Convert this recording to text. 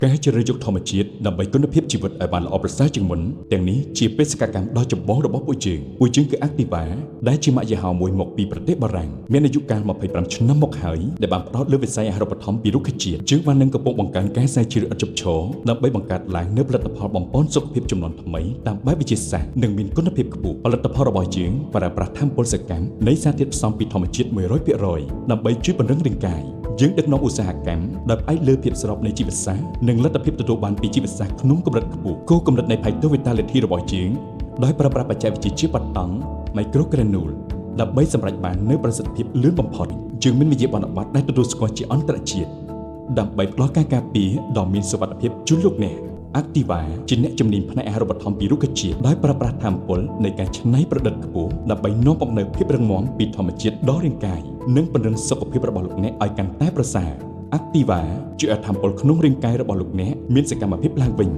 ការជ្រើសយកធម្មជាតិដើម្បីគុណភាពជីវិតឲ្យបានល្អប្រសើរជាងមុនទាំងនេះជាបេសកកម្មដ៏ចម្បងរបស់ពួកយើងគឺ Activa ដែលជាម៉ាកយីហោមួយមកពីប្រទេសបារាំងមានអាយុកាល25ឆ្នាំមកហើយដែលបានផ្ដោតលើវិស័យអាហារូបត្ថម្ភពីរុក្ខជាតិយើងបាននឹងកំពុងបង្កើនការស្រាវជ្រាវឥតឈប់ឈរដើម្បីបង្កើតឡើងនូវផលិតផលបំប៉នសុខភាពចំនួនថ្មីតាមបែបវិទ្យាសាស្ត្រនិងមានគុណភាពខ្ពស់ផលិតផលរបស់យើងប្រើប្រាស់ថាមពលសកម្មនៃសារធាតុផ្សំពីធម្មជាតិ 100% ដើម្បីជួយពង្រឹងរាងកាយយើងដឹកនាំឧស្សាហកម្មដែលផ្អែកលើភាពស្របនៃជីវសាស្ត្រនិងលទ្ធភាពទទួលបានពីជីវសាស្ត្រក្នុងកម្រិតខ្ពស់គោលគំនិតនៃ Phytovitality របស់យើងដោយប្រើប្រាស់បច្ចេកវិទ្យាជាបតង់ Microgranule ដើម្បីសម្រេចបាននូវប្រសិទ្ធភាពលឿនបំផុតយើងមានវិញ្ញាបនបត្រដែលទទួលស្គាល់ជាអន្តរជាតិដើម្បីផ្ដល់ការការពារដ៏មានសុវត្ថិភាពជូនលោកអ្នក Activa ជាអ្នកជំនាញផ្នែកអាហារូបត្ថម្ភពីរុក្ខជាតិដោយប្រើប្រាស់ថាមពលនៃការច្នៃប្រឌិតខ្ពស់ដើម្បីនាំមកនូវភាពរឹងមាំពីធម្មជាតិដល់រាងកាយនិងពង្រឹងសុខភាពរបស់លោកអ្នកឲ្យកាន់តែប្រសើរ Activa ជួយឲ្យថាមពលក្នុងរាងកាយរបស់លោកអ្នកមានសកម្មភាពឡើងវិញ